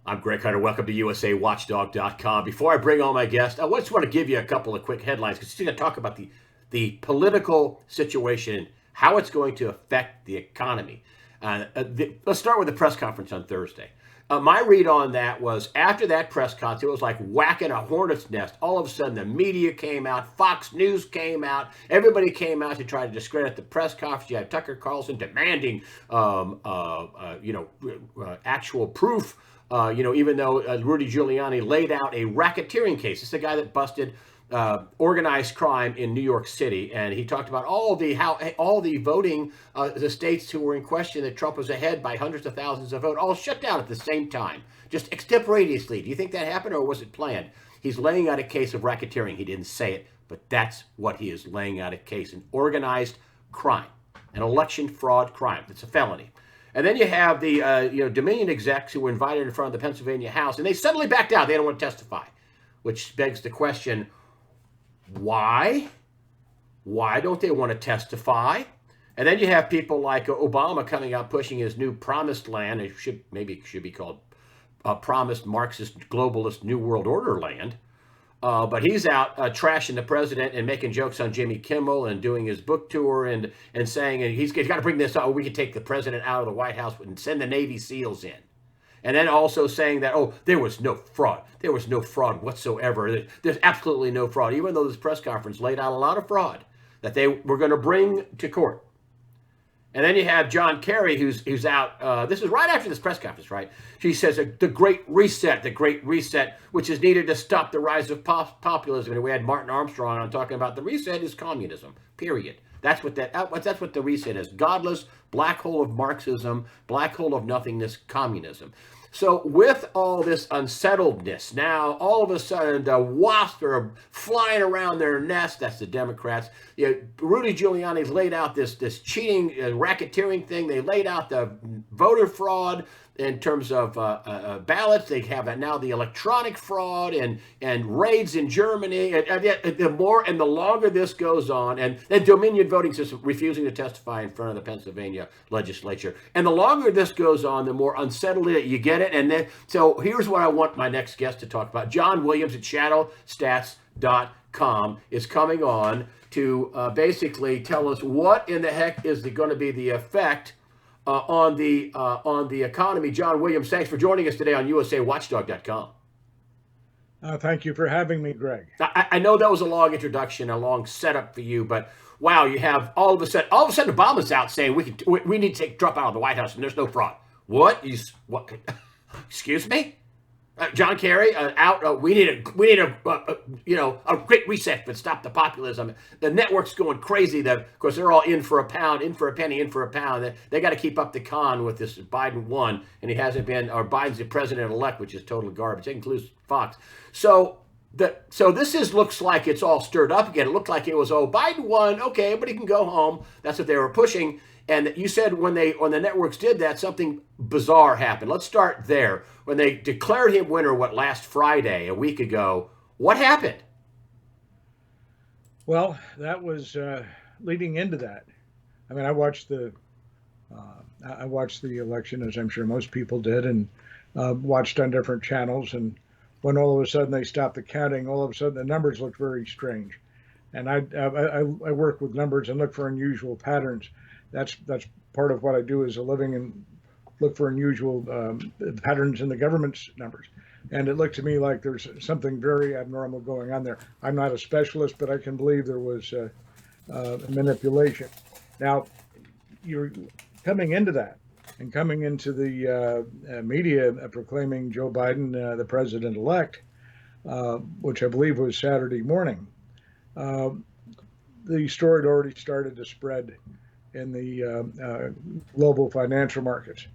I'm Greg Hunter. Welcome to USAWatchdog.com. Before I bring on my guest, I just want to give you a couple of quick headlines because we're going to talk about the political situation, how it's going to affect the economy. Let's start with the press conference on Thursday. My read on that was after that press conference, it was like whacking a hornet's nest. All of a sudden, the media came out, Fox News came out, everybody came out to try to discredit the press conference. You had Tucker Carlson demanding, actual proof. Even though Rudy Giuliani laid out a racketeering case. It's the guy that busted organized crime in New York City, and he talked about all the voting, the states who were in question that Trump was ahead by hundreds of thousands of votes, all shut down at the same time, just extemporaneously. Do you think that happened, or was it planned? He's laying out a case of racketeering. He didn't say it, but that's what he is laying out a case: an organized crime, an election fraud crime. It's a felony. And then you have the Dominion execs who were invited in front of the Pennsylvania House, and they suddenly backed out. They don't want to testify, which begs the question: why? Why don't they want to testify? And then you have people like Obama coming out pushing his new promised land. It should be called promised Marxist globalist New World Order land. But he's out trashing the president and making jokes on Jimmy Kimmel and doing his book tour and saying he's got to bring this up. We can take the president out of the White House and send the Navy SEALs in. And then also saying that, there was no fraud. There was no fraud whatsoever. There's absolutely no fraud, even though this press conference laid out a lot of fraud that they were going to bring to court. And then you have John Kerry, who's out. This is right after this press conference, right? He says the Great Reset, which is needed to stop the rise of populism. And we had Martin Armstrong on talking about the reset is communism, period. That's what the reset is: godless black hole of Marxism, black hole of nothingness, communism. So with all this unsettledness, now all of a sudden the wasps are flying around their nest. That's the Democrats. Rudy Giuliani's laid out this cheating, racketeering thing. They laid out the voter fraud in terms of ballots. They have now the electronic fraud and raids in Germany. And the longer this goes on, and the Dominion voting system refusing to testify in front of the Pennsylvania legislature, and the longer this goes on, the more unsettled you get it. And then, so here's what I want my next guest to talk about. John Williams at shadowstats.com is coming on to basically tell us what in the heck is going to be the effect on the economy. John Williams, thanks for joining us today on USAWatchdog.com. Thank you for having me, Greg. I know that was a long introduction, a long setup for you, but wow, you have all of a sudden Obama's out saying we need to take Trump out of the White House and there's no fraud. What? Excuse me? John Kerry out. We need a great reset, but stop the populism. The network's going crazy. Of course, they're all in for a pound, in for a penny, in for a pound. They got to keep up the con with this. Biden won, and he hasn't been. Or Biden's the president-elect, which is total garbage. It includes Fox. So this looks like it's all stirred up again. It looked like it was Biden won. Okay, everybody can go home. That's what they were pushing. And you said when the networks did that, something bizarre happened. Let's start there. When they declared him winner, last Friday, a week ago, what happened? Well, that was leading into that. I mean, I watched the election, as I'm sure most people did, and watched on different channels. And when all of a sudden they stopped the counting, all of a sudden the numbers looked very strange. And I work with numbers and look for unusual patterns. That's part of what I do as a living, and look for unusual patterns in the government's numbers. And it looked to me like there's something very abnormal going on there. I'm not a specialist, but I can believe there was manipulation. Now, you're coming into that and coming into the media proclaiming Joe Biden the president-elect, which I believe was Saturday morning. The story had already started to spread in the global financial markets.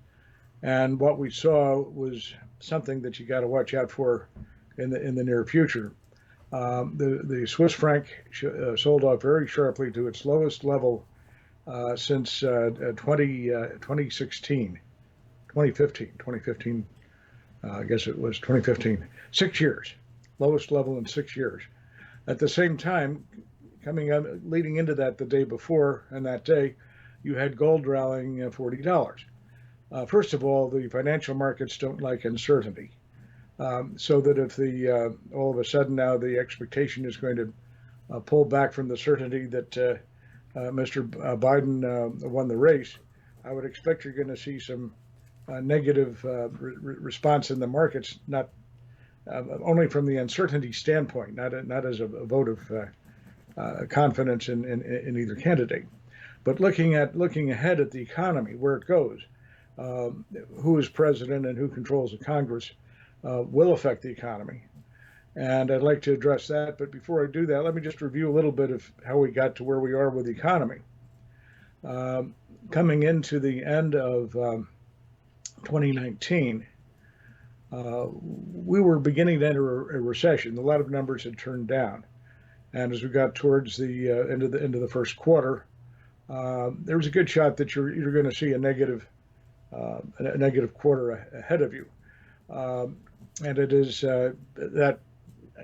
And what we saw was something that you got to watch out for in the near future. The Swiss franc sold off very sharply to its lowest level since 2015. I guess it was 2015. 6 years, lowest level in 6 years. At the same time, leading into that the day before, and that day, you had gold rallying $40. First of all, the financial markets don't like uncertainty. So that if all of a sudden now the expectation is going to pull back from the certainty that Mr. Biden won the race, I would expect you're going to see some negative response in the markets, not only from the uncertainty standpoint, not as a vote of confidence in either candidate, but looking ahead at the economy, where it goes, who is president and who controls the Congress will affect the economy. And I'd like to address that. But before I do that, let me just review a little bit of how we got to where we are with the economy. Coming into the end of 2019, we were beginning to enter a recession. A lot of numbers had turned down. And as we got towards the end of the first quarter, there was a good shot that you're going to see a negative quarter ahead of you. And it is that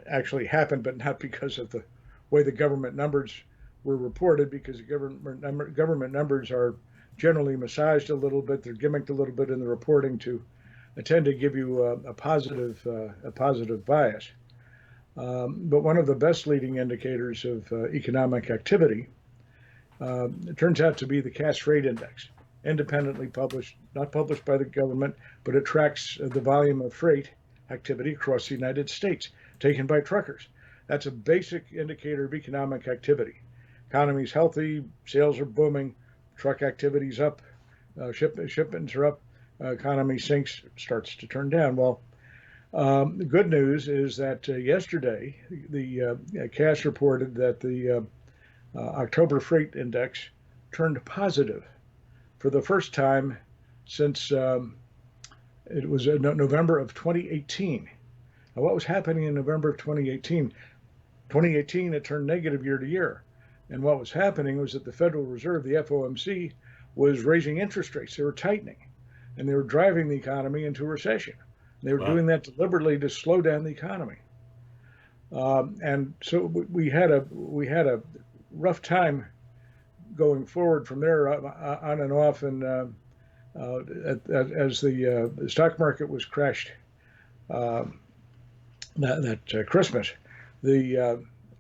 actually happened, but not because of the way the government numbers were reported, because the government numbers are generally massaged a little bit. They're gimmicked a little bit in the reporting to tend to give you a positive bias. But one of the best leading indicators of economic activity it turns out to be the cash freight index, independently published, not published by the government, but it tracks the volume of freight activity across the United States taken by truckers. That's a basic indicator of economic activity. Economy's healthy, sales are booming, truck activity's up, shipments are up, economy sinks, starts to turn down. Well, the good news is that yesterday the cash reported that the October freight index turned positive for the first time since it was November of 2018. Now, what was happening in November of 2018? 2018, it turned negative year to year. And what was happening was that the Federal Reserve, the FOMC, was raising interest rates. They were tightening, and they were driving the economy into a recession. They were doing that deliberately to slow down the economy. And so we had a rough time going forward from there on and off, and as the stock market was crashed that Christmas,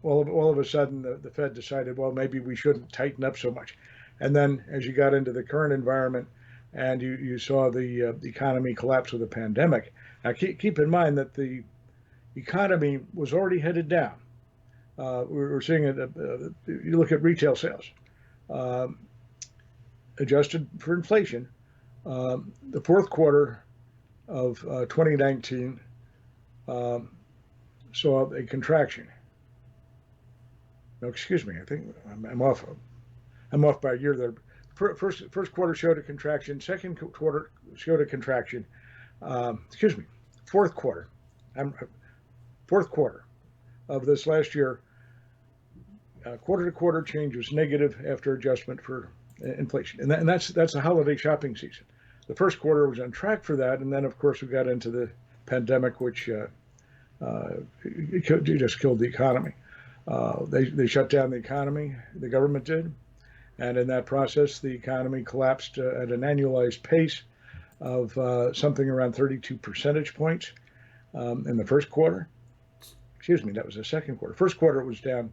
all of a sudden the Fed decided, well, maybe we shouldn't tighten up so much. And then as you got into the current environment and you saw the economy collapse with the pandemic, now keep in mind that the economy was already headed down. We're seeing it, you look at retail sales, adjusted for inflation, the fourth quarter of 2019 saw a contraction. No, excuse me, I think I'm off by a year there. First quarter showed a contraction, second quarter showed a contraction. Fourth quarter of this last year, quarter to quarter change was negative after adjustment for inflation, and that's a holiday shopping season. The first quarter was on track for that, and then of course we got into the pandemic, which just killed the economy. They shut down the economy, the government did, and in that process the economy collapsed at an annualized pace of something around 32 percentage points in the first quarter. Excuse me, that was the second quarter. First quarter it was down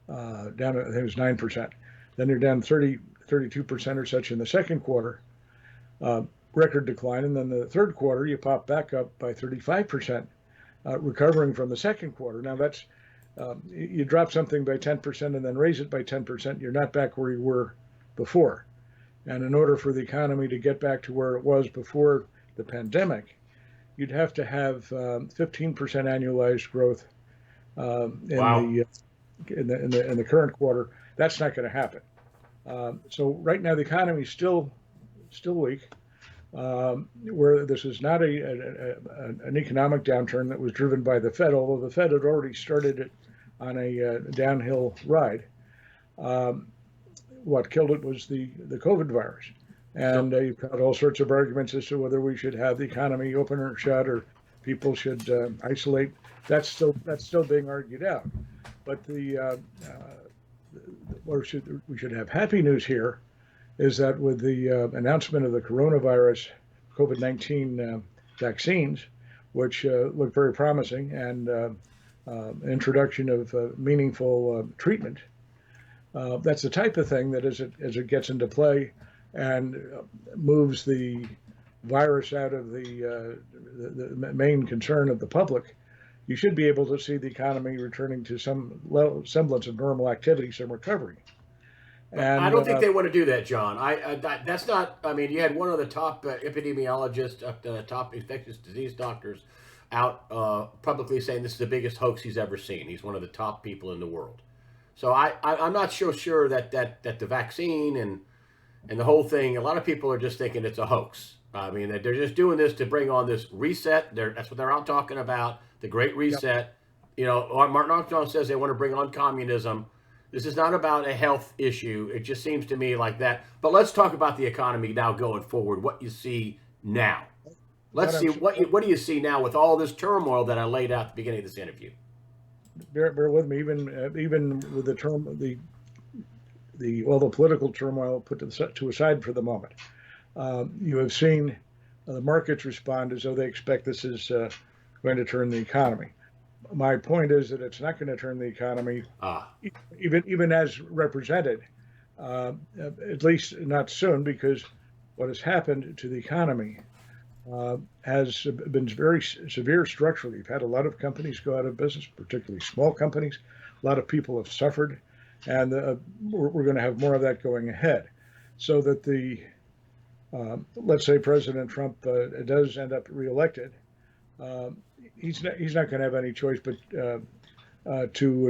I think it was 9%. Then you're down 32% or such in the second quarter, record decline. And then the third quarter, you pop back up by 35%, recovering from the second quarter. Now that's, you drop something by 10% and then raise it by 10%, you're not back where you were before. And in order for the economy to get back to where it was before the pandemic, you'd have to have 15% annualized growth in the current quarter. That's not going to happen. So right now the economy is still weak. Where this is not an economic downturn that was driven by the Fed, although the Fed had already started it on a downhill ride. What killed it was the COVID virus. And you've got all sorts of arguments as to whether we should have the economy open or shut, or people should isolate. That's still being argued out. But we should have happy news here, is that with the announcement of the coronavirus, COVID-19 vaccines, which look very promising, and introduction of meaningful treatment, that's the type of thing that as it gets into play and moves the virus out of the main concern of the public, you should be able to see the economy returning to some semblance of normal activity, some recovery. And I don't think they want to do that, John. That's not. I mean, you had one of the top epidemiologists, top infectious disease doctors, out publicly saying this is the biggest hoax he's ever seen. He's one of the top people in the world. So I'm not so sure that the vaccine and the whole thing. A lot of people are just thinking it's a hoax. I mean, they're just doing this to bring on this reset. That's what they're out talking about, the Great Reset. Yep. You know, Martin Armstrong says they want to bring on communism. This is not about a health issue. It just seems to me like that. But let's talk about the economy now going forward, what you see now. Let's see, what do you see now with all this turmoil that I laid out at the beginning of this interview? Bear with me, even with all the political turmoil put to aside for the moment. You have seen the markets respond as though they expect this is going to turn the economy. My point is that it's not going to turn the economy, even as represented, at least not soon, because what has happened to the economy has been very severe structurally. You've had a lot of companies go out of business, particularly small companies. A lot of people have suffered, and we're going to have more of that going ahead. So that let's say President Trump does end up reelected, he's not going to have any choice but to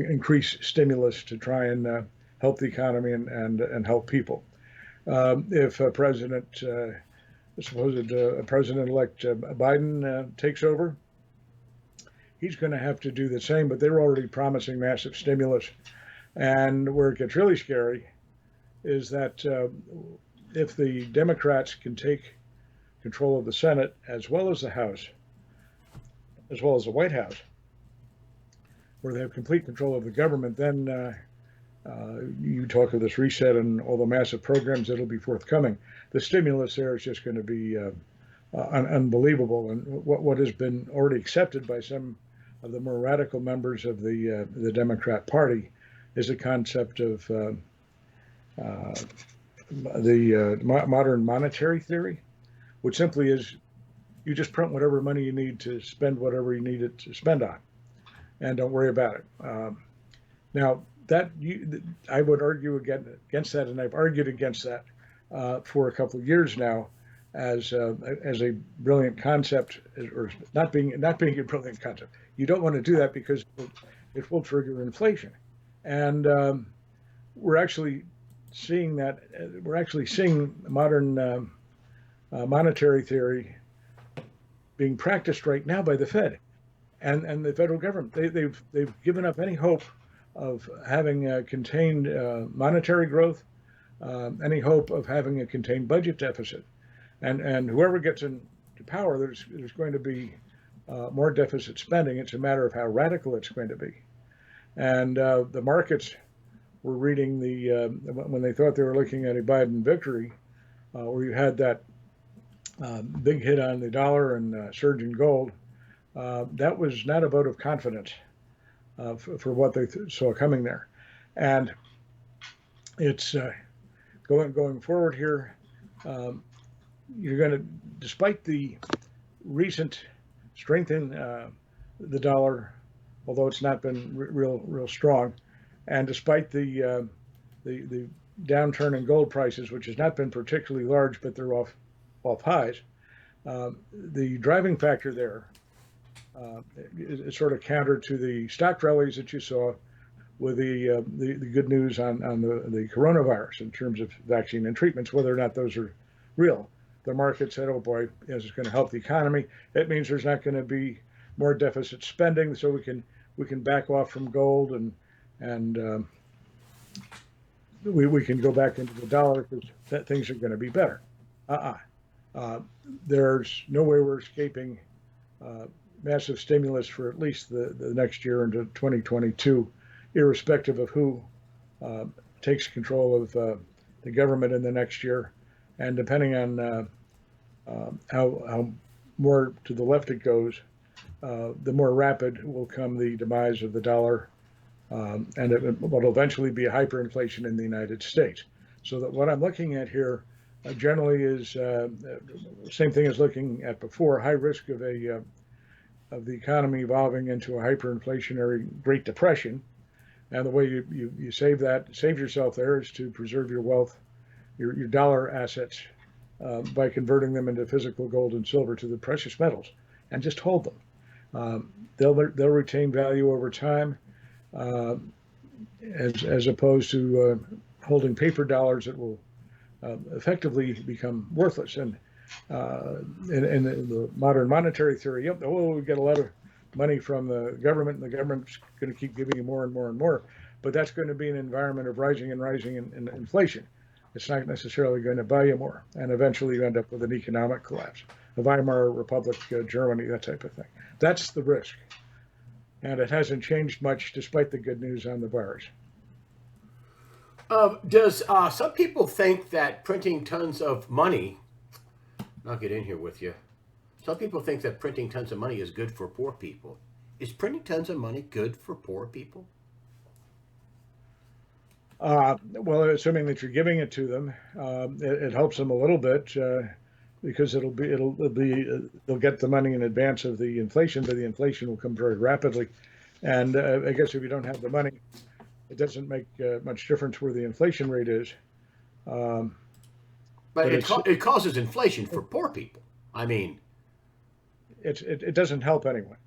increase stimulus to try and help the economy and help people. If President-elect Biden takes over, he's going to have to do the same. But they're already promising massive stimulus, and where it gets really scary is that if the Democrats can take control of the Senate as well as the House, as well as the White House, where they have complete control of the government, then you talk of this reset and all the massive programs that'll be forthcoming. The stimulus there is just going to be unbelievable. And what has been already accepted by some of the more radical members of the Democrat Party is a concept of the modern monetary theory, which simply is you just print whatever money you need to spend whatever you need it to spend on, and don't worry about it. Now, I would argue against that, and I've argued against that for a couple of years now, as a brilliant concept, or not being a brilliant concept. You don't want to do that because it will trigger inflation, and we're actually seeing that. We're actually seeing modern monetary theory being practiced right now by the Fed and the federal government. They've given up any hope of having a contained monetary growth, any hope of having a contained budget deficit, and whoever gets into power, there's going to be more deficit spending. It's a matter of how radical it's going to be, and the markets were reading when they thought they were looking at a Biden victory, where you had that big hit on the dollar and surge in gold. That was not a vote of confidence for what they saw coming there, and it's going forward here. You're going to, despite the recent strength in the dollar, although it's not been real strong, and despite the downturn in gold prices, which has not been particularly large, but they're off highs. The driving factor there is sort of counter to the stock rallies that you saw with the good news on the coronavirus in terms of vaccine and treatments, whether or not those are real. The market said, "Oh boy, this is going to help the economy. It means there's not going to be more deficit spending, so we can back off from gold and we can go back into the dollar because things are going to be better." There's no way we're escaping massive stimulus for at least the next year into 2022, irrespective of who takes control of the the government in the next year, and depending on how more to the left it goes, the more rapid will come the demise of the dollar, and it will eventually be a hyperinflation in the United States. So that what I'm looking at here generally is same thing as looking at before: high risk of the economy evolving into a hyperinflationary Great Depression. And the way you save yourself there is to preserve your wealth, your dollar assets, by converting them into physical gold and silver, to the precious metals, and just hold them. They'll retain value over time, as opposed to holding paper dollars that will effectively become worthless. And in the modern monetary theory, we get a lot of money from the government, and the government's going to keep giving you more and more and more. But that's going to be an environment of rising in inflation. It's not necessarily going to buy you more, and eventually you end up with an economic collapse. The Weimar Republic, Germany, that type of thing. That's the risk, and it hasn't changed much despite the good news on the virus. Does some people think that printing tons of money? I'll get in here with you. Some people think that printing tons of money is good for poor people. Is printing tons of money good for poor people? Well, assuming that you're giving it to them, it helps them a little bit, because they'll get the money in advance of the inflation, but the inflation will come very rapidly. And I guess if you don't have the money, it doesn't make much difference where the inflation rate is. But it causes inflation for poor people. I mean, it doesn't help anyone.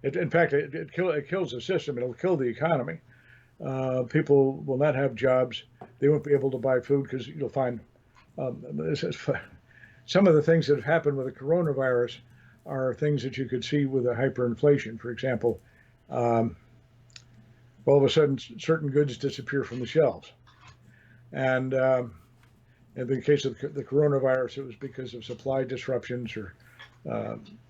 In fact, it kills the system. It'll kill the economy. People will not have jobs. They won't be able to buy food, because you'll find some of the things that have happened with the coronavirus are things that you could see with a hyperinflation. For example, all of a sudden, certain goods disappear from the shelves. And in the case of the coronavirus, it was because of supply disruptions, or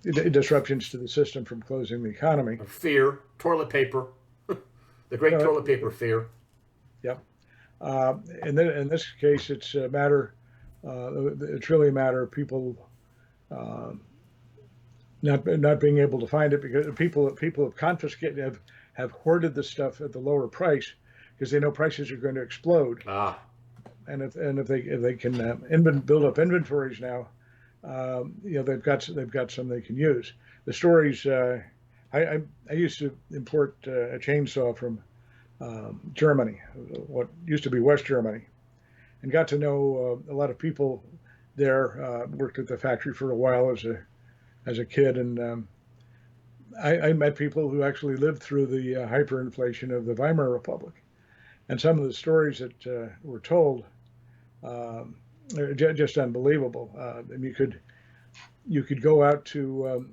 disruptions to the system from closing the economy. Fear, toilet paper, the great toilet paper fear. Yep. And then in this case, it's a matter. It's really a matter of people not being able to find it, because people have confiscated, have hoarded the stuff at the lower price, because they know prices are going to explode. And if they can build up inventories now, they've got some they can use. The stories. I used to import a chainsaw from Germany, what used to be West Germany, and got to know a lot of people there. Worked at the factory for a while as a kid, and I met people who actually lived through the hyperinflation of the Weimar Republic, and some of the stories that were told are just unbelievable. And you could go out to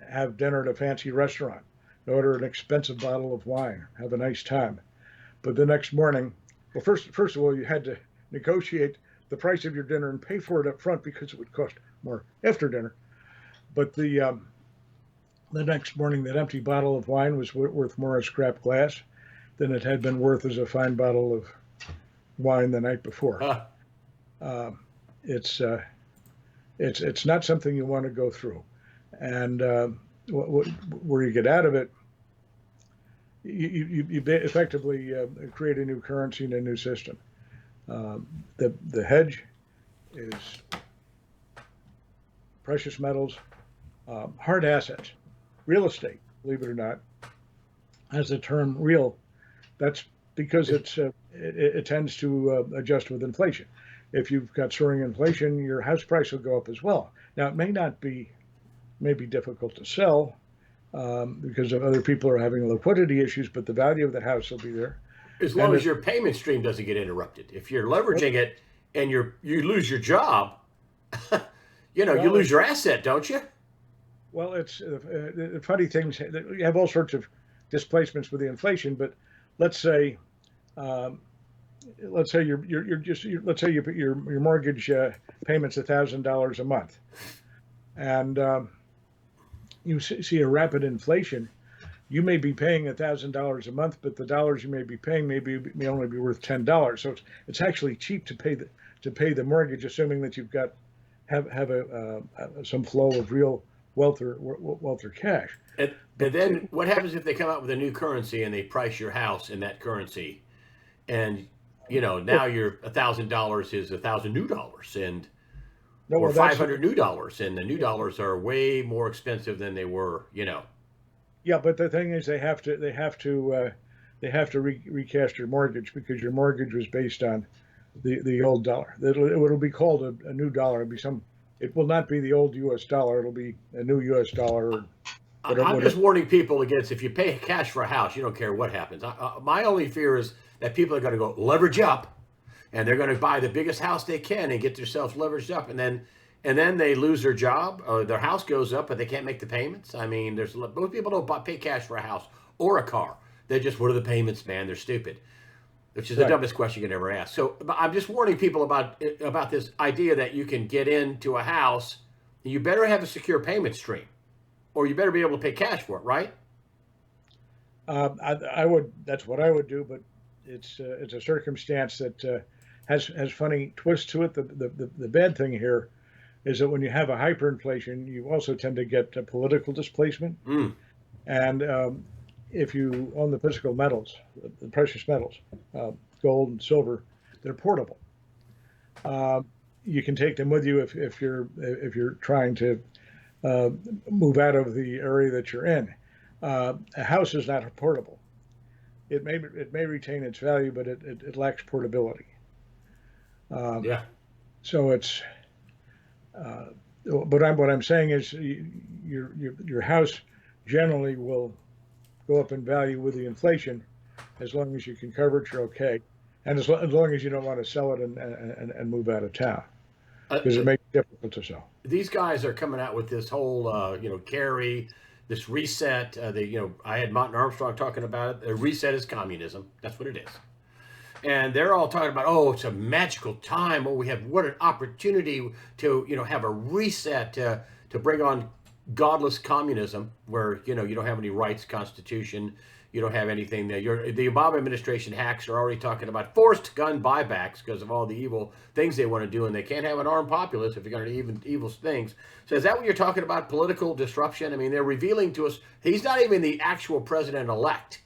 have dinner at a fancy restaurant, order an expensive bottle of wine, have a nice time, but the next morning, well, first of all, you had to negotiate the price of your dinner and pay for it up front, because it would cost more after dinner. But the next morning, that empty bottle of wine was worth more as scrap glass than it had been worth as a fine bottle of wine the night before. It's not something you want to go through. And where you get out of it, you effectively create a new currency and a new system. The hedge is precious metals, hard assets, real estate. Believe it or not, has the term real. That's because it tends to adjust with inflation. If you've got soaring inflation, your house price will go up as well. Now, it may be difficult to sell because of other people are having liquidity issues, but the value of the house will be there. As long as your payment stream doesn't get interrupted. If you're leveraging it and you lose your job, you lose your asset, don't you? Well, it's funny things. You have all sorts of displacements with the inflation, but let's say your mortgage payment's $1,000 a month, and you see a rapid inflation. You may be paying $1,000 a month, but the dollars you may be paying may only be worth $10. So it's actually cheap to pay to pay the mortgage, assuming that you've got have some flow of real wealth or cash. And But then what happens if they come out with a new currency and they price your house in that currency, and well, now your $1,000 is $1,000 new, and no, or well, that's $500 new, and the new dollars are way more expensive than they were. yeah. But the thing is, they have to recast your mortgage because your mortgage was based on the old dollar. It'll be called a new dollar. It will not be the old U.S. dollar. It'll be a new U.S. dollar or I'm whatever. just warning people against, if you pay cash for a house, you don't care what happens. My only fear is that people are going to go leverage up, and they're going to buy the biggest house they can and get themselves leveraged up, and then they lose their job, or their house goes up, but they can't make the payments. I mean, most people don't pay cash for a house or a car. They just, what are the payments, man? They're stupid, which is the Right. dumbest question you can ever ask. So I'm just warning people about this idea that you can get into a house. You better have a secure payment stream, or you better be able to pay cash for it, right? I would. That's what I would do, but it's a circumstance that has funny twists to it. The bad thing here is that when you have a hyperinflation, you also tend to get political displacement. Mm. And if you own the physical metals, the precious metals, uh, gold and silver, they're portable. Uh, you can take them with you if you're trying to uh, move out of the area that you're in. A house is not portable. It may retain its value, but it lacks portability. Um, Yeah. so it's uh, what I'm saying is your house generally will go up in value with the inflation as long as you can cover it. You're okay, and as long as you don't want to sell it and move out of town Uh, because it may be difficult to sell. these guys are coming out with this whole, carry, this reset. I had Martin Armstrong talking about it. A reset is communism. That's what it is. And they're all talking about, oh, it's a magical time. Oh, what an opportunity to, have a reset to bring on godless communism, where you don't have any rights, constitution, you don't have anything there. The Obama administration hacks are already talking about forced gun buybacks because of all the evil things they want to do, and they can't have an armed populace if you're going to do even evil things. So is that what you're talking about? Political disruption? I mean, they're revealing to us he's not even the actual president-elect,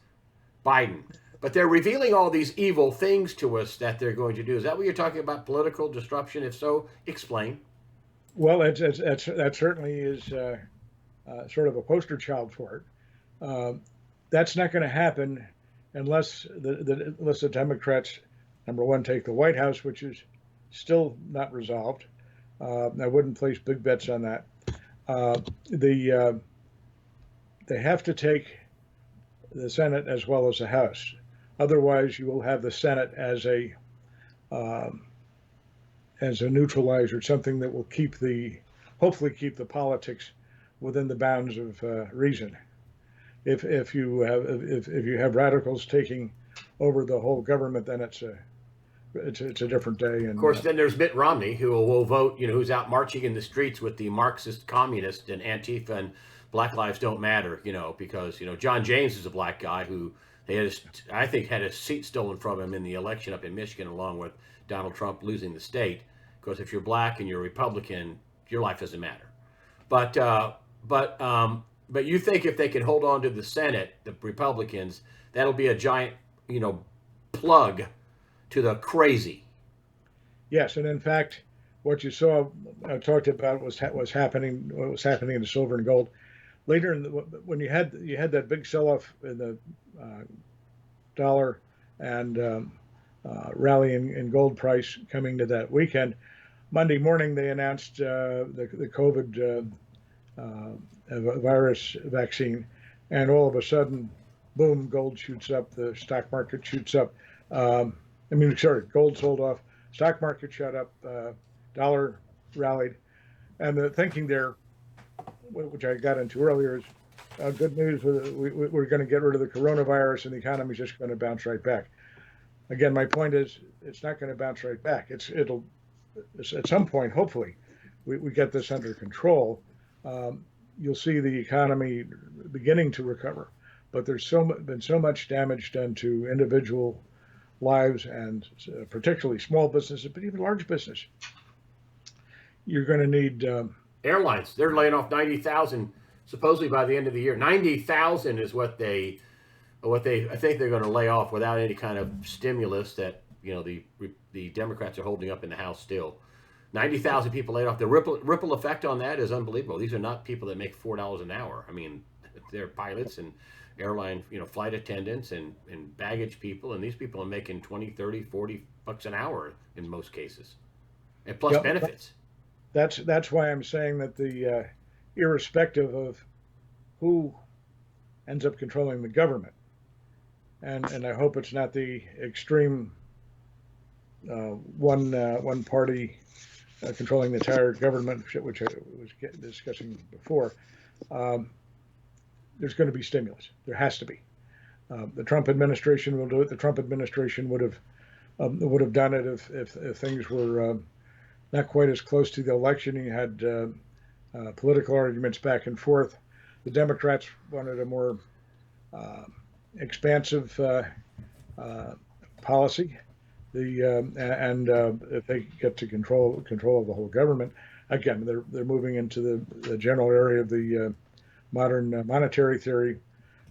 Biden. But they're revealing all these evil things to us that they're going to do. Is that what you're talking about, political disruption? If so, explain. Well, that certainly is sort of a poster child for it. That's not going to happen unless the Democrats, number one, take the White House, which is still not resolved. I wouldn't place big bets on that. Uh, the They have to take the Senate as well as the House. Otherwise, you will have the Senate um, as a neutralizer, something that will hopefully keep the politics within the bounds of reason. If you have radicals taking over the whole government, then it's a different day. Of And course, then there's Mitt Romney, who will vote, who's out marching in the streets with the Marxist communists and Antifa and Black Lives Don't Matter, because, John James is a black guy who I think had his seat stolen from him in the election up in Michigan, along with Donald Trump losing the state. Because if you're black and you're a Republican, your life doesn't matter. But but you think if they can hold on to the Senate, the Republicans, that'll be a giant, plug to the crazy. yes, and in fact, what you saw talked about was happening. What was happening in the silver and gold later when you had that big sell-off in the dollar and rally in gold price coming to that weekend. Monday morning, they announced the COVID virus vaccine, and all of a sudden, boom, gold shoots up, the stock market shoots up. Sorry, gold sold off, stock market shot up, dollar rallied, and the thinking there, which I got into earlier, is good news. We're going to get rid of the coronavirus, and the economy's just going to bounce right back. Again, my point is, it's not going to bounce right back. It'll at some point, hopefully, we get this under control. You'll see the economy beginning to recover, but there's been so much damage done to individual lives, and particularly small businesses, but even large business. You're going to need Airlines, they're laying off 90,000 supposedly by the end of the year. 90,000 is what they I think they're going to lay off without any kind of stimulus that the Democrats are holding up in the House still. 90,000 people laid off. The ripple effect on that is unbelievable. These are not people that make $4 an hour. I mean, they're pilots and airline flight attendants and baggage people, and these people are making 20, 30, 40 bucks an hour in most cases, and plus Yep. benefits. That's why I'm saying that the irrespective of who ends up controlling the government, and I hope it's not the extreme one party controlling the entire government, which I was discussing before. There's going to be stimulus. There has to be. The Trump administration will do it. The Trump administration would have done it if things were not quite as close to the election. You had political arguments back and forth. The Democrats wanted a more expansive policy. If they get to control of the whole government, again, they're moving into the general area of the modern monetary theory.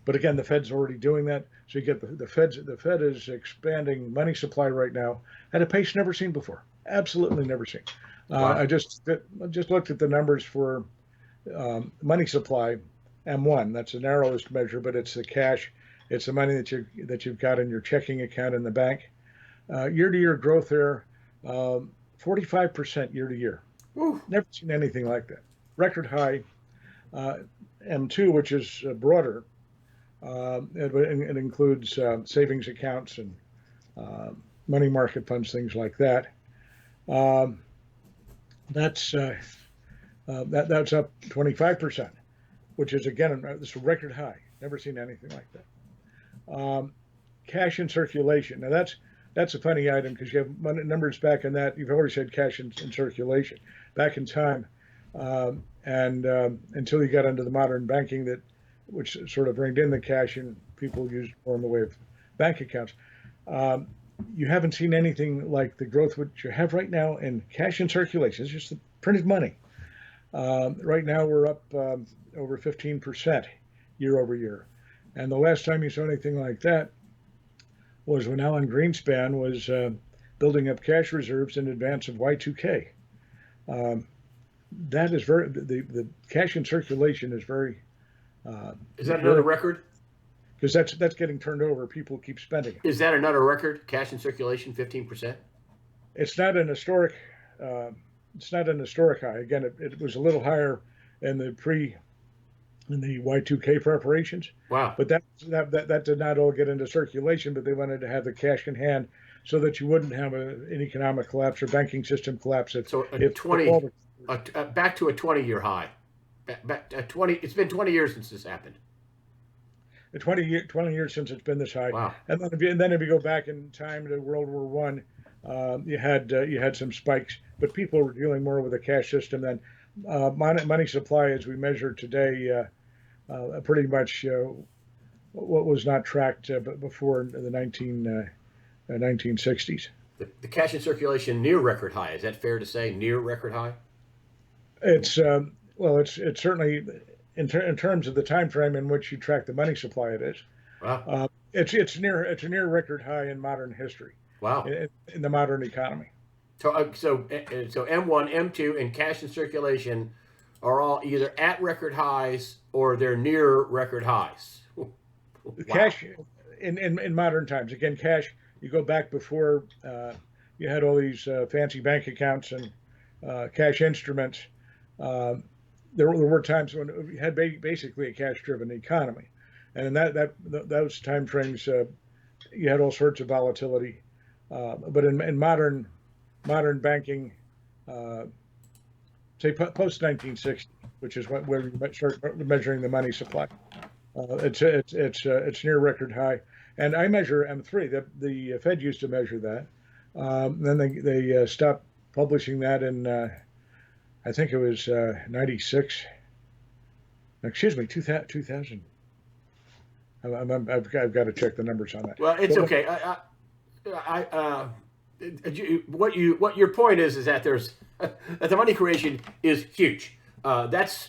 But again, the Fed's already doing that. So you get the Fed is expanding money supply right now at a pace never seen before. Absolutely never seen. Wow. I just looked at the numbers for money supply, M1. That's the narrowest measure, but it's the cash. It's the money that you've got in your checking account in the bank. Year-to-year growth there, 45% year-to-year. Woo. Never seen anything like that. Record high. M2, which is broader, it includes savings accounts and money market funds, things like that. That's up 25%, which is again this is a record high. Never seen anything like that. Cash in circulation. Now that's a funny item because you have numbers back in that. You've already said cash in circulation. Back in time, and until you got into the modern banking, which sort of reined in the cash and people used more in the way of bank accounts, you haven't seen anything like the growth which you have right now in cash in circulation. It's just the printed money. Right now we're up over 15% year over year, and the last time you saw anything like that was when Alan Greenspan was building up cash reserves in advance of Y2K. That is the cash in circulation is very. Is that another record? Because that's getting turned over. People keep spending it. Is that another record? Cash in circulation, 15%. It's not an historic. It's not an historic high. Again, it was a little higher in the Y2K preparations. Wow. But that did not all get into circulation. But they wanted to have the cash in hand so that you wouldn't have an economic collapse or banking system collapse. Back to a 20-year high. It's been 20 years since this happened. 20 years since it's been this high. Wow. And then if you go back in time to World War I, you had some spikes, but people were dealing more with a cash system than money supply as we measure today. Pretty much what was not tracked before the 1960s. The cash in circulation near record high. Is that fair to say? Near record high? It's it's certainly in terms of the time frame in which you track the money supply. It is. Wow. It's a near record high in modern history. Wow. In the modern economy. So M1, M2, and cash in circulation are all either at record highs or they're near record highs. Wow. Cash in modern times. Again, cash. You go back before you had all these fancy bank accounts and cash instruments. There were times when you had basically a cash-driven economy, and in those time frames, you had all sorts of volatility. But in modern banking, say post 1960, which is where you start measuring the money supply, it's near record high. And I measure M3. The Fed used to measure that. Then they stopped publishing that in. I think it was 96. Excuse me, 2000. I've got to check the numbers on that. Well, it's okay. what your point is that there's that the money creation is huge. That's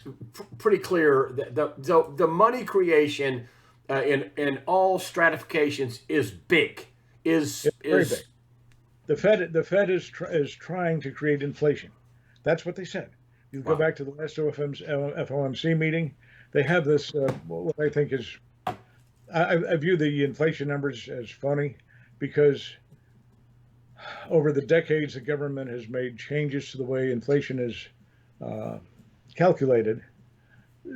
pretty clear. The money creation in all stratifications is big. It's very Is big. The Fed is trying to create inflation. That's what they said. You go Wow. back to the last FOMC meeting. They have this what I think is I view the inflation numbers as phony because over the decades the government has made changes to the way inflation is uh, calculated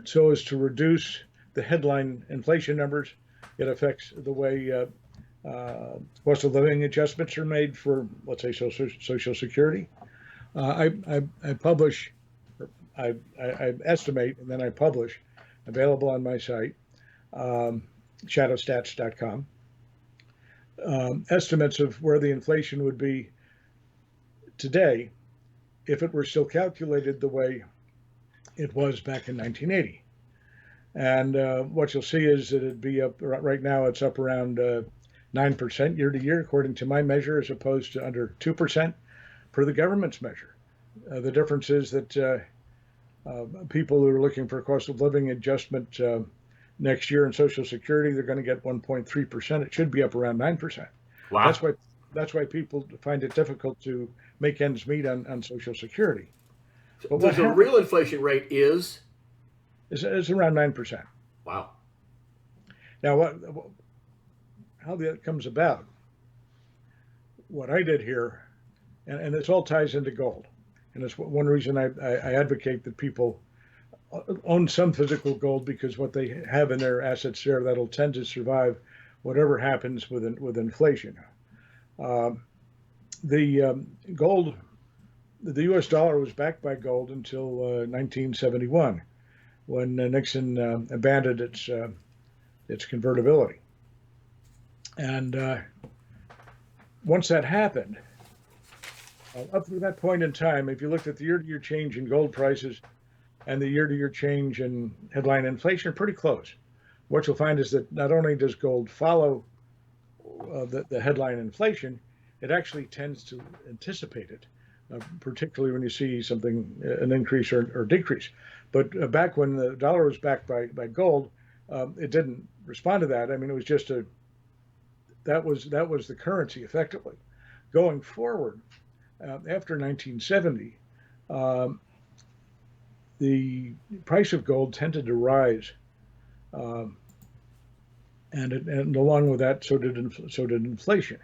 so as to reduce the headline inflation numbers. It affects the way cost of living adjustments are made for, let's say, Social Security. I publish, I estimate, and then I publish, available on my site, um, shadowstats.com, estimates of where the inflation would be today if it were still calculated the way it was back in 1980. And what you'll see is that it'd be up right now. It's up around 9% year to year, according to my measure, as opposed to under 2% per the government's measure. The difference is that people who are looking for a cost of living adjustment next year in Social Security, they're going to get 1.3%. It should be up around 9%. wow. That's why that's why people find it difficult to make ends meet on Social Security. But what The happens real inflation rate is around 9%. wow. Now, how that comes about, what I did here, and this all ties into gold. And it's one reason I advocate that people own some physical gold, because what they have in their assets there, that'll tend to survive whatever happens with inflation. Um, the gold, the U.S. dollar was backed by gold until 1971, when Nixon abandoned its convertibility. And once that happened, up through that point in time, if you looked at the year-to-year change in gold prices and the year-to-year change in headline inflation, are pretty close. What you'll find is that not only does gold follow the headline inflation, it actually tends to anticipate it, particularly when you see an increase or decrease. But back when the dollar was backed by gold, it didn't respond to that. I mean, it was just that was the currency effectively. Going forward, after 1970, the price of gold tended to rise, um, and along with that, so did inflation.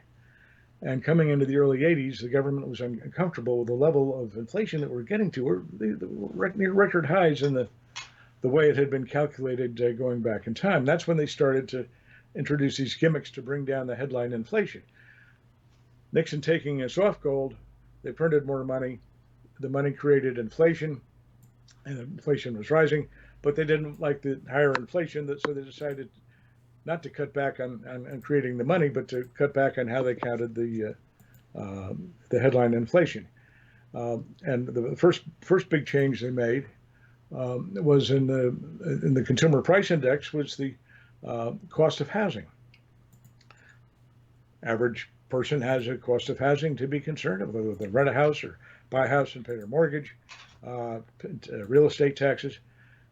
And coming into the early 80s, the government was uncomfortable with the level of inflation that we're getting to. We're near record highs in the way it had been calculated going back in time. That's when they started to introduce these gimmicks to bring down the headline inflation. Nixon taking us off gold, they printed more money. The money created inflation, and inflation was rising, but they didn't like the higher inflation, so they decided not to cut back on creating the money, but to cut back on how they counted the headline inflation. And the first big change they made was in the consumer price index, was the cost of housing. Average person has a cost of housing to be concerned with, whether they rent a house or buy a house and pay their mortgage, real estate taxes.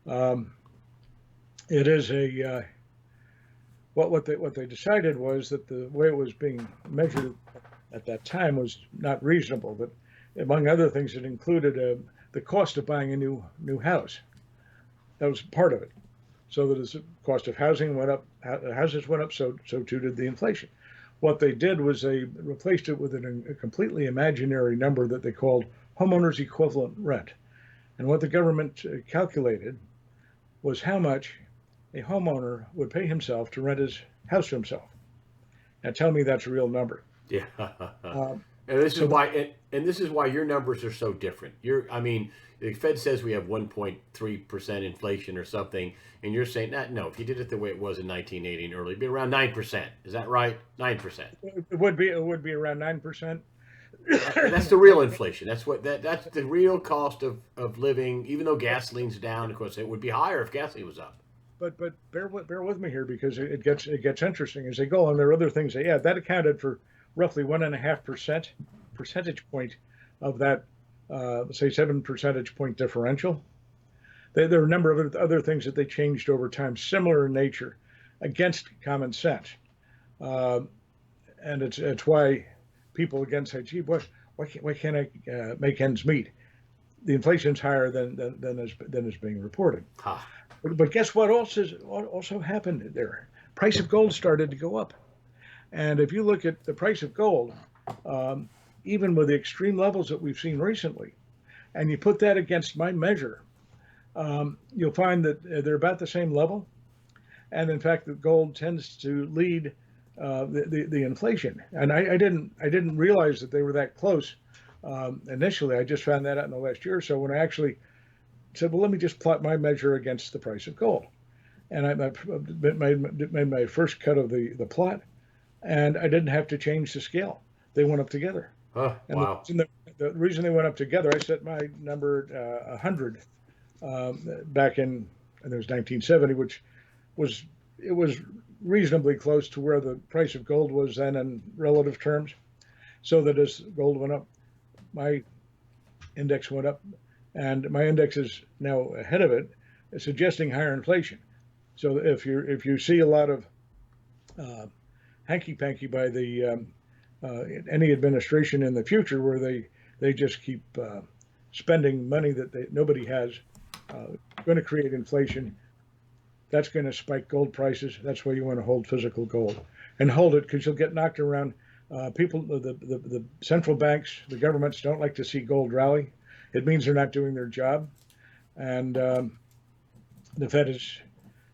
It is a what they decided was that the way it was being measured at that time was not reasonable. That, among other things, it included the cost of buying a new house. That was part of it. So that as the cost of housing went up, houses went up, so too did the inflation. What they did was they replaced it with a completely imaginary number that they called homeowner's equivalent rent. And what the government calculated was how much a homeowner would pay himself to rent his house to himself. Now tell me that's a real number. Yeah. Um, And this is so why, and this is why your numbers are so different. I mean, the Fed says we have 1.3% inflation or something, and you're saying that no. If you did it the way it was in 1980 and early, it'd be around 9%. Is that right? 9%. it would be around 9%. That's the real inflation. That's the real cost of living. Even though gasoline's down, of course, it would be higher if gasoline was up. But bear with me here, because it gets interesting as they go on. There are other things they add that accounted for roughly 1.5% percentage point of that, say 7 percentage point differential. There are a number of other things that they changed over time, similar in nature, against common sense. Uh, and it's why people again say, "Gee, why can't I make ends meet?" The inflation's higher than is being reported. Ha. But guess what also happened there? Price of gold started to go up, and if you look at the price of gold, um, even with the extreme levels that we've seen recently, and you put that against my measure, you'll find that they're about the same level. And in fact, the gold tends to lead the inflation. And I didn't realize that they were that close initially. I just found that out in the last year or so when I actually said, well, let me just plot my measure against the price of gold. And I made my first cut of the plot, and I didn't have to change the scale. They went up together. Huh, And wow. the reason they went up together, I set my number at 100 back in, and it was 1970, which was it was reasonably close to where the price of gold was then in relative terms. So that as gold went up, my index went up, and my index is now ahead of it, suggesting higher inflation. So if you see a lot of uh, hanky panky by the any administration in the future where they just keep spending money that nobody has, going to create inflation. That's going to spike gold prices. That's why you want to hold physical gold and hold it because you'll get knocked around. People, the central banks, the governments don't like to see gold rally. It means they're not doing their job, and the Fed is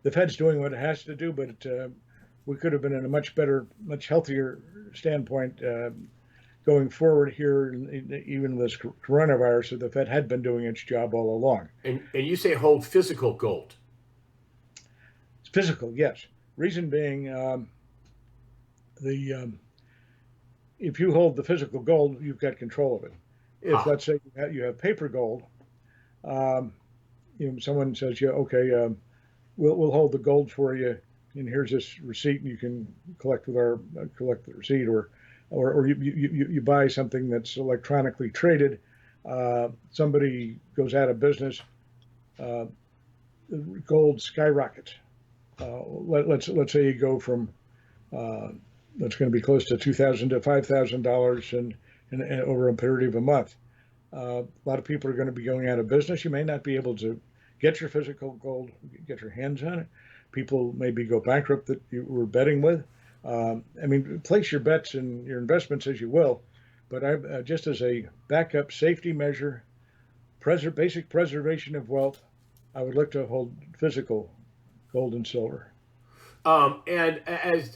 the Fed's doing what it has to do. But we could have been in a much better, much healthier standpoint going forward here, even this coronavirus. So the Fed had been doing its job all along. And you say hold physical gold. It's physical, yes. Reason being, the if you hold the physical gold, you've got control of it. If Ha. let's say you have paper gold, um, someone says, "Yeah, okay, we'll hold the gold for you, and here's this receipt, and you can collect the receipt, or you buy something that's electronically traded. Somebody goes out of business, uh, gold skyrockets. Let's say you go from uh, that's going to be close to $2,000 to $5,000 and over a period of a month. A lot of people are going to be going out of business. You may not be able to get your physical gold, get your hands on it. People maybe go bankrupt that you were betting with. I mean, place your bets and your investments as you will, but just as a backup safety measure, basic preservation of wealth, I would look to hold physical gold and silver. And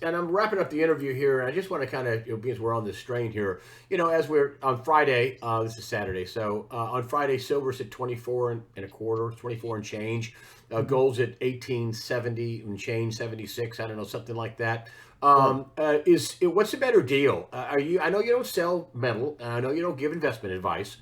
I'm wrapping up the interview here, and I just want to kind of, because we're on this strain here, as we're on Friday, this is Saturday, so on Friday, silver's at 24 and a quarter, 24 and change, Mhm. gold's at 1870 and change, 76, I don't know, something like that. Right. What's a better deal? I know you don't sell metal, and I know you don't give investment advice,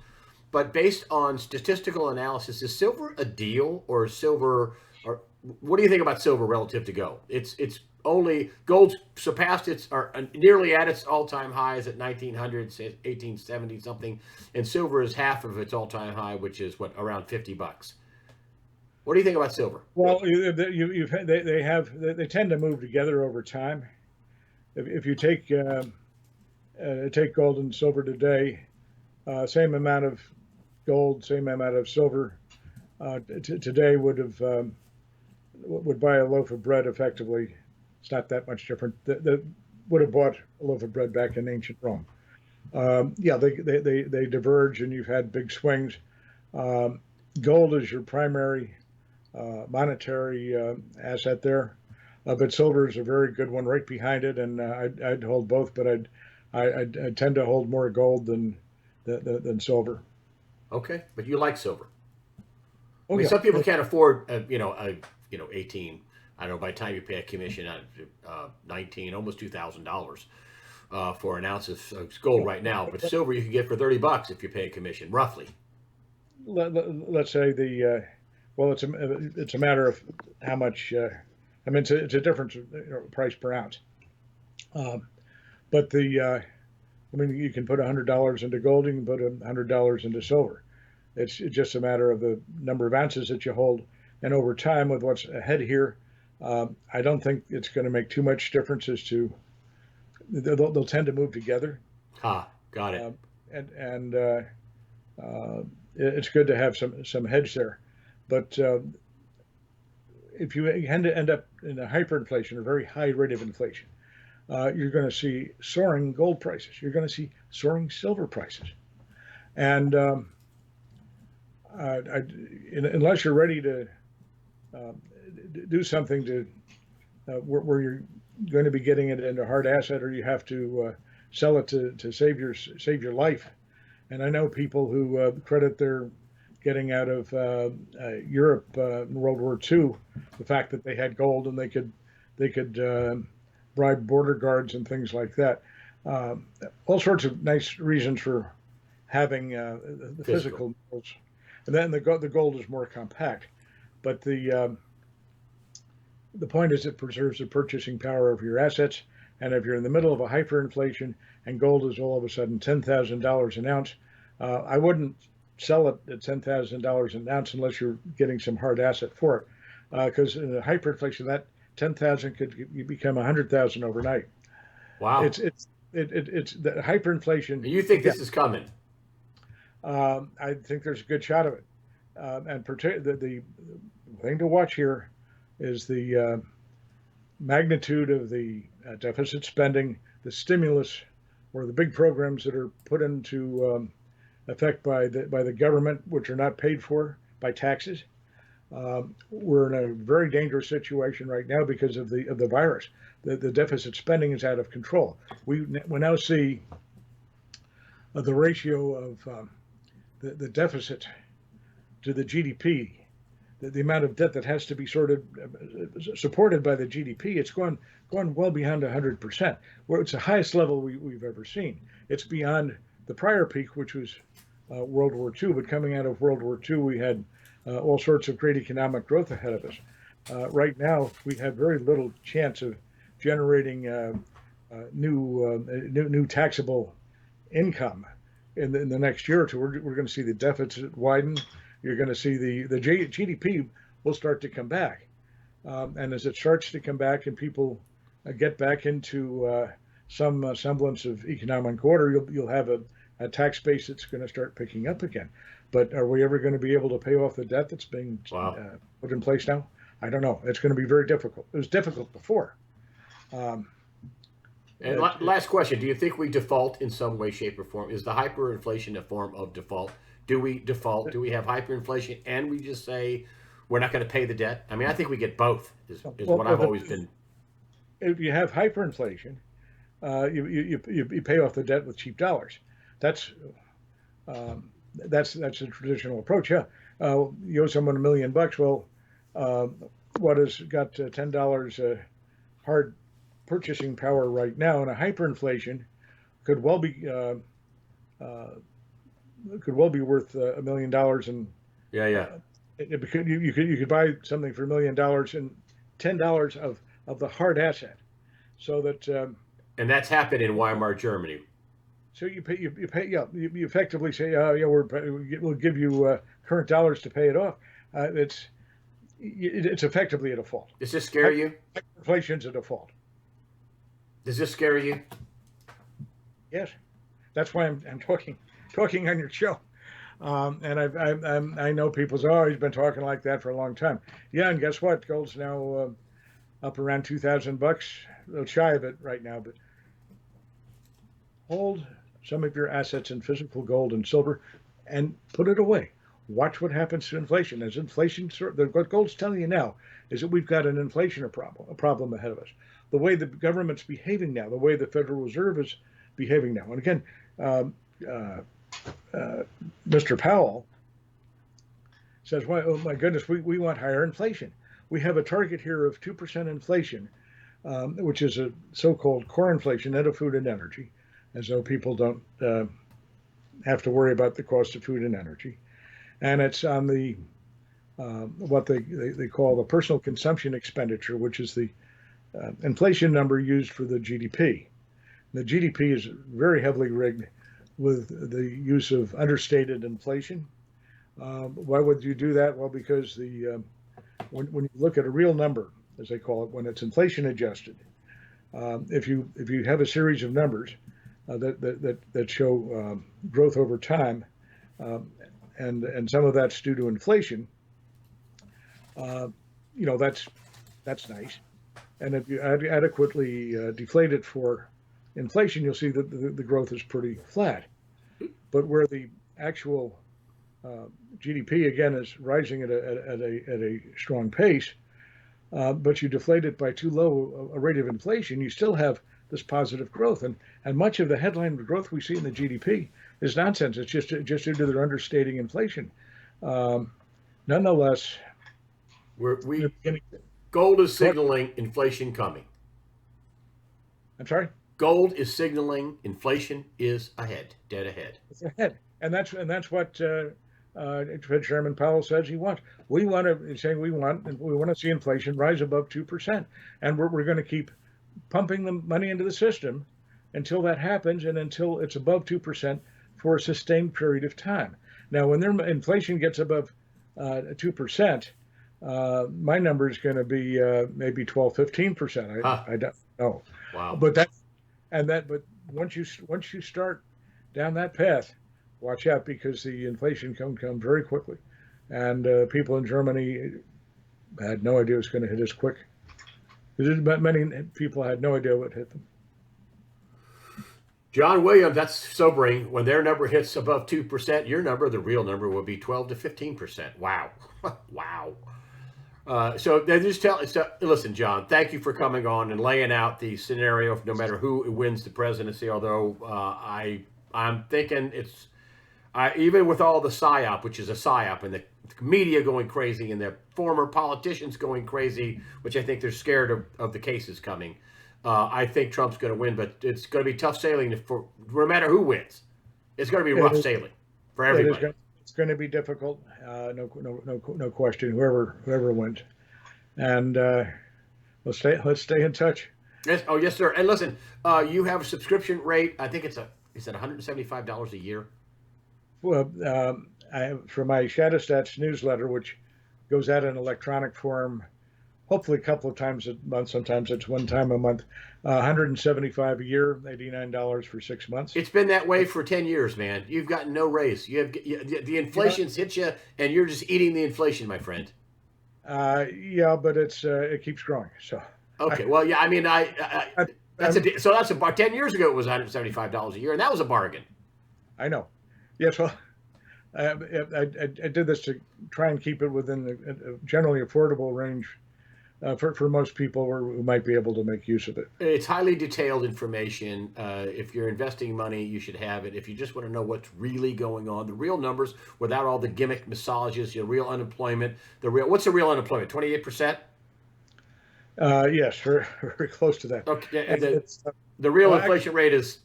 but based on statistical analysis, is silver a deal or silver? Or what do you think about silver relative to gold? It's only gold's surpassed its or nearly at its all time highs at 1900, 1870 something, and silver is half of its all time high, which is what around $50. What do you think about silver? Well, they tend to move together over time. If you take gold and silver today, same amount of gold, same amount of silver today would buy a loaf of bread effectively. It's not that much different. That would have bought a loaf of bread back in ancient Rome. Yeah, they diverge, and you've had big swings. Um, Gold is your primary monetary asset there, but silver is a very good one right behind it, and I'd hold both, but I'd tend to hold more gold than silver. Okay, but you like silver. I Oh mean, yeah, some people can't afford, 18. I don't know. By the time you pay a commission, 19, almost $2,000 for an ounce of gold right now. But silver you can get for $30 if you pay a commission, roughly. let's say well, it's a matter of how much. I mean, it's a different price per ounce. Um, but I mean, you can put $100 into gold, you can put $100 into silver. It's just a matter of the number of ounces that you hold. And over time, with what's ahead here, I don't think it's going to make too much difference as to they'll tend to move together. Got it. Um, and it's good to have some hedge there. But if you end up in a hyperinflation, a very high rate of inflation, you're going to see soaring gold prices. You're going to see soaring silver prices. And unless you're ready to do something to where you're going to be getting it into hard asset, or you have to sell it to save your life. And I know people who credit their getting out of Europe in World War II, the fact that they had gold and they could bribe border guards and things like that. All sorts of nice reasons for having the physical metals. And then the gold is more compact, but the point is it preserves the purchasing power of your assets. And if you're in the middle of a hyperinflation and gold is all of a sudden $10,000 an ounce, I wouldn't sell it at $10,000 an ounce unless you're getting some hard asset for it. Because in a hyperinflation, that 10,000 could become 100,000 overnight. Wow. It's the hyperinflation. You think this is coming? I think there's a good shot of it. And the thing to watch here is the magnitude of the deficit spending, the stimulus, or the big programs that are put into effect by the government, which are not paid for by taxes. We're in a very dangerous situation right now because of the virus. The deficit spending is out of control. We now see the ratio of the deficit to the GDP, the amount of debt that has to be supported by the GDP. It's gone well beyond 100%, where it's the highest level we've ever seen. It's beyond the prior peak, which was World War II. But coming out of World War II, we had all sorts of great economic growth ahead of us. Right now, we have very little chance of generating new taxable income in the next year or two. We're going to see the deficit widen. You're going to see the GDP will start to come back. And as it starts to come back and people get back into some semblance of economic order, you'll have a tax base that's going to start picking up again. But are we ever going to be able to pay off the debt that's being put in place now? I don't know. It's going to be very difficult. It was difficult before. And last question, do you think we default in some way, shape, or form? Is the hyperinflation a form of default? Do we default? Do we have hyperinflation and we just say we're not going to pay the debt? I mean, I think we get both is what I've always been. If you have hyperinflation, you pay off the debt with cheap dollars. That's a traditional approach. Yeah, you owe someone $1 million. Well, what has got $10 hard purchasing power right now in a hyperinflation could well be worth $1 million, and you could buy something for $1 million and $10 of the hard asset, so that and that's happened in Weimar Germany. So you effectively say we'll give you current dollars to pay it off. It's effectively a default. Does this scare you? Inflation's a default. Does this scare you? Yes, that's why I'm talking on your show. And I know people say, oh, he's been talking like that for a long time. Yeah, and guess what? Gold's now up around $2,000, a little shy of it right now. But hold some of your assets in physical gold and silver and put it away. Watch what happens to inflation. As inflation, what gold's telling you now is that we've got an inflation problem ahead of us. The way the government's behaving now, the way the Federal Reserve is behaving now. And again, Mr. Powell says, well, oh my goodness, we want higher inflation. We have a target here of 2% inflation, which is a so-called core inflation, net of food and energy, as though people don't have to worry about the cost of food and energy. And it's on the what they call the personal consumption expenditure, which is the inflation number used for the GDP. The GDP is very heavily rigged with the use of understated inflation. Why would you do that? Well, because when you look at a real number, as they call it, when it's inflation adjusted, if you have a series of numbers that show growth over time, um, and some of that's due to inflation, uh, that's nice. And if you adequately deflate it for inflation, you'll see that the growth is pretty flat. But where the actual uh, GDP again is rising at a strong pace, but you deflate it by too low a rate of inflation, you still have this positive growth. And much of the headline growth we see in the GDP is nonsense. It's just due to their understating inflation. Um, Nonetheless, We gold is signaling inflation coming. I'm sorry. Gold is signaling inflation is ahead, dead ahead. It's ahead, and that's what Fed Chairman Powell says he wants. We want to he's saying we want to see inflation rise above 2%, and we're going to keep pumping the money into the system until that happens, and until it's above 2% for a sustained period of time. Now, when their inflation gets above 2%, my number is going to be maybe 12, 15%. Huh. I don't know, Wow. but once you start down that path, watch out, because the inflation can come very quickly, and people in Germany had no idea it was going to hit as quick. Many people had no idea what hit them. John Williams, that's sobering. When their number hits above 2%, your number, the real number, will be 12 to 15%. Wow. Wow. So they just listen, John, thank you for coming on and laying out the scenario, no matter who wins the presidency. Although I'm thinking even with all the psyop, which is a psyop, and the media going crazy and the former politicians going crazy, which I think they're scared of the cases coming. I think Trump's going to win, but it's going to be tough sailing no matter who wins. It's going to be rough sailing for everybody. It's going to be difficult, no question. Whoever wins, and let's stay in touch. Yes, oh yes, sir. And listen, you have a subscription rate. I think is it $175 a year? Well, for my Shadowstats newsletter, which goes out in electronic form, hopefully a couple of times a month. Sometimes it's one time a month. $175 a year, $89 for 6 months. It's been that way for 10 years, man. You've gotten no raise. The inflation's hit you, and you're just eating the inflation, my friend. Yeah, but it keeps growing. So okay, well, yeah. I mean, that's about 10 years ago. It was $175 a year, and that was a bargain. I know. Yes, well, I did this to try and keep it within a generally affordable range for most people who might be able to make use of it. It's highly detailed information. If you're investing money, you should have it. If you just want to know what's really going on, the real numbers without all the gimmick massages, your real unemployment, what's the real unemployment? 28%? Yes, very, very close to that. Okay, the real inflation rate is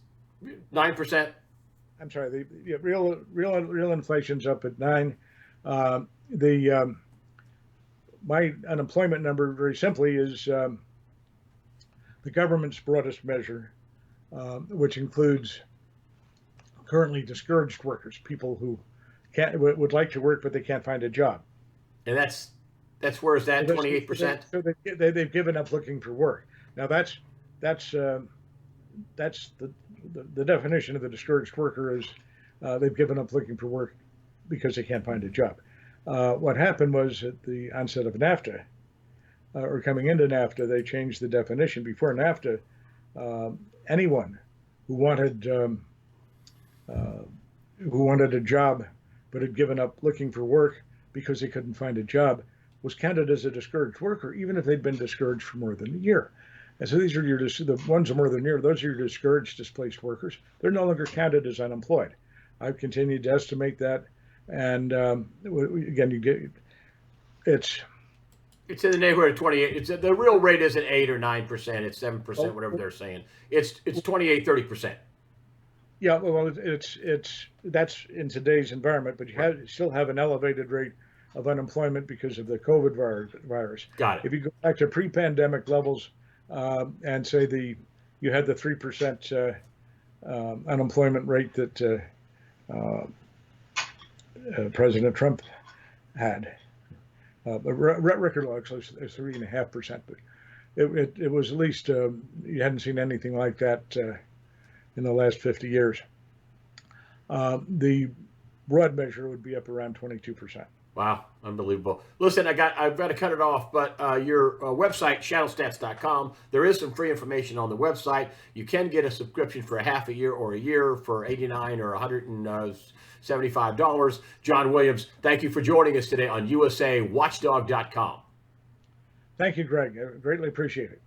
9%. I'm sorry. The real inflation's up at 9. My unemployment number, very simply, is the government's broadest measure, which includes currently discouraged workers, people who would like to work but they can't find a job. And that's where is that 28%? So they've given up looking for work. Now that's the definition of the discouraged worker is they've given up looking for work because they can't find a job. What happened was at the onset of NAFTA, or coming into NAFTA, they changed the definition. Before NAFTA, anyone who wanted a job but had given up looking for work because they couldn't find a job was counted as a discouraged worker, even if they'd been discouraged for more than a year. And so these are the ones more than a year. Those are your discouraged, displaced workers. They're no longer counted as unemployed. I've continued to estimate that. And again, it's in the neighborhood of 28. The real rate isn't 8 or 9%. It's 7%, whatever they're saying. It's 28, 30%. Yeah, well, that's in today's environment, but you still have an elevated rate of unemployment because of the COVID virus. Got it. If you go back to pre-pandemic levels and say the you had the 3% unemployment rate that President Trump had. The record low actually is 3.5%, but it was at least you hadn't seen anything like that in the last 50 years. The broad measure would be up around 22%. Wow, unbelievable. Listen, I've got to cut it off, but your website, shadowstats.com, there is some free information on the website. You can get a subscription for a half a year or a year for $89 or $175. John Williams, thank you for joining us today on USAWatchdog.com. Thank you, Greg. I greatly appreciate it.